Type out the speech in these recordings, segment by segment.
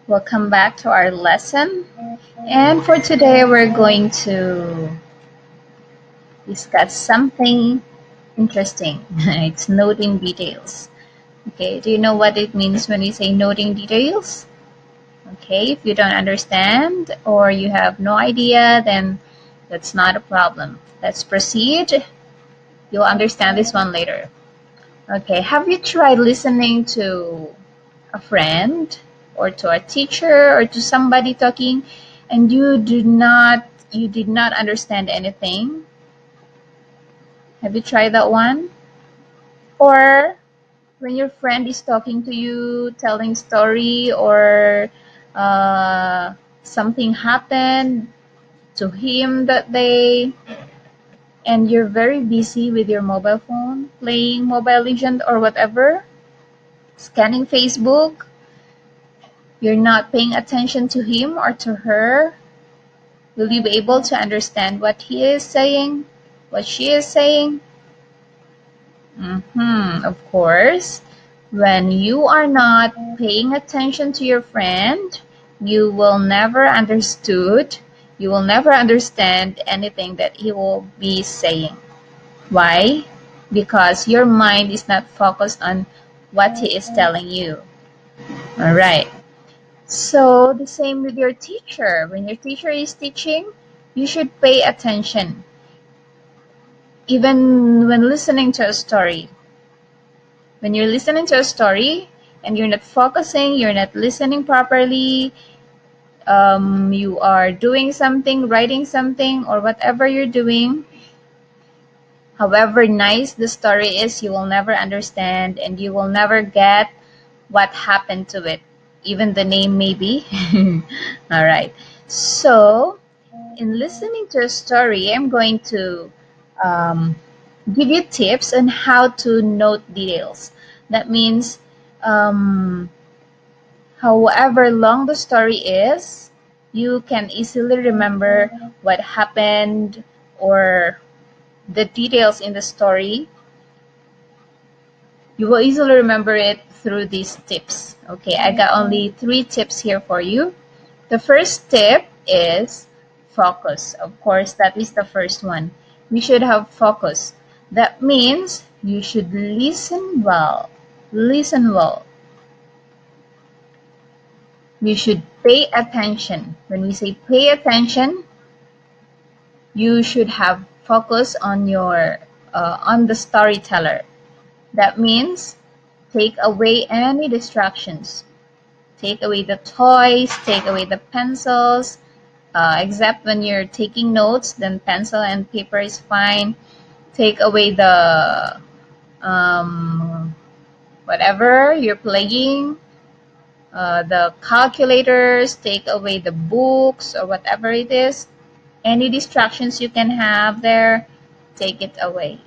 Welcome back to our lesson. And for today, we're going to discuss something interesting. It's noting details. Okay, do you know what it means when we say noting details? Okay, if you don't understand or you have no idea, then that's not a problem. Let's proceed. You'll understand this one later. Okay, have you tried listening to a friend or to a teacher or to somebody talking and you did not understand anything? Have you tried that one? Or when your friend is talking to you, telling story, or something happened to him that day, and you're very busy with your mobile phone, playing Mobile Legend or whatever, scanning Facebook, you're not paying attention to him or to her. Will you be able to understand what he is saying, what she is saying? Of course. When you are not paying attention to your friend, you will never understood, you will never understand anything that he will be saying. Why? Because your mind is not focused on what he is telling you. All right. So the same with your teacher. When your teacher is teaching, you should pay attention. Even when listening to a story. When you're listening to a story and you're not focusing, you're not listening properly, you are doing something, writing something, or whatever you're doing, however nice the story is, you will never understand and you will never get what happened to it. Even the name, maybe. All right. So, in listening to a story, I'm going to um, give you tips on how to note details. That means, um, however long the story is, you can easily remember what happened or the details in the story. You will easily remember it through these tips. Okay, I got only 3 tips here for you. The first tip is focus. Of course, that is the first one. You should have focus. That means you should listen well. Listen well. You should pay attention. When we say pay attention, you should have focus on your on the storyteller. That means take away any distractions. Take away the toys, take away the pencils, except when you're taking notes, then pencil and paper is fine. Take away the whatever you're playing, the calculators, take away the books or whatever it is. Any distractions you can have there, take it away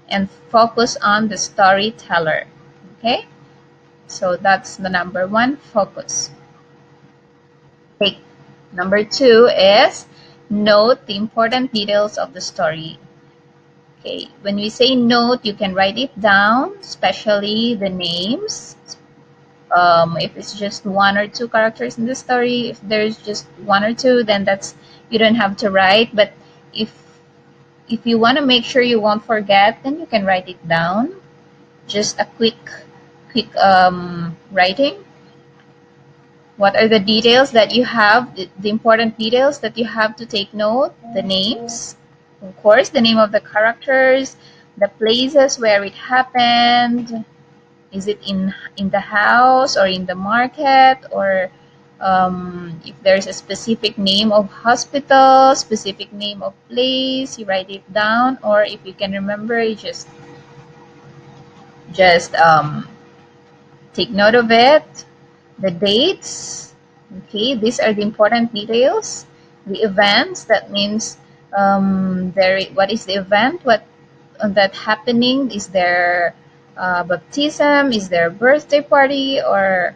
and focus on the storyteller. Okay? So that's the number one, focus. Take number two is note the important details of the story. Okay, when we say note, you can write it down, especially the names. If it's just 1 or 2 characters in the story, if there's just 1 or 2, then that's you don't have to write. But if if you want to make sure you won't forget, then you can write it down. Just a quick writing. What are the details that you have, the important details that you have to take note? The names, of course, the name of the characters, the places where it happened. Is it in the house or in the market, or if there's a specific name of hospital, specific name of place, you write it down, or if you can remember, you just take note of it. The dates, okay, these are the important details. The events, that means what is the event, what that happening, is there baptism, is there birthday party, or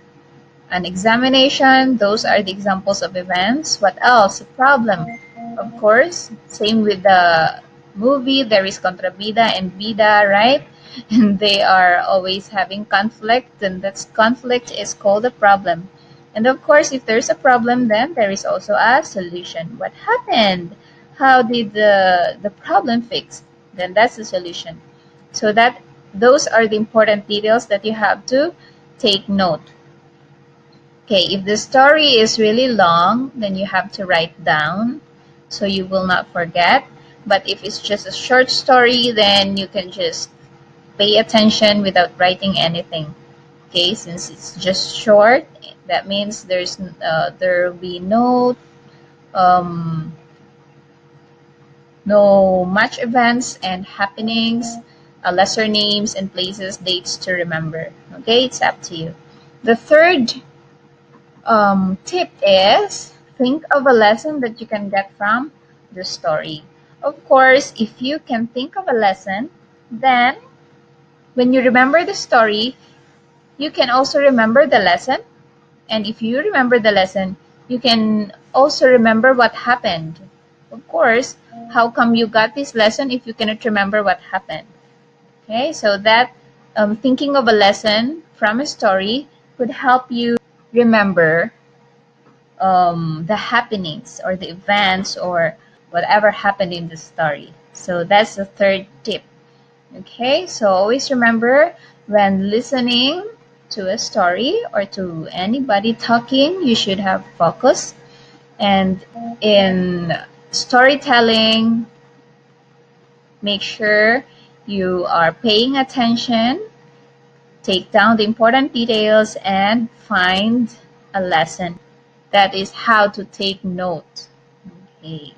an examination. Those are the examples of events. What else? A problem, of course. Same with the movie, there is contrabida and vida, right? And they are always having conflict, and that conflict is called a problem. And of course, if there's a problem, then there is also a solution. What happened? How did the problem fix? Then that's the solution. So that those are the important details that you have to take note. Okay, if the story is really long, then you have to write down so you will not forget. But if it's just a short story, then you can just pay attention without writing anything. Okay, since it's just short, that means there will be um, no much events and happenings, lesser names and places, dates to remember. Okay, it's up to you. The third tip is think of a lesson that you can get from the story. Of course, if you can think of a lesson, then when you remember the story, you can also remember the lesson. And if you remember the lesson, you can also remember what happened. Of course, how come you got this lesson if you cannot remember what happened? Okay, so that thinking of a lesson from a story would help you remember the happenings or the events or whatever happened in the story. So that's the third tip. Okay, so always remember when listening to a story or to anybody talking, you should have focus. And in storytelling, make sure you are paying attention, take down the important details, and find a lesson. That is how to take notes. Okay.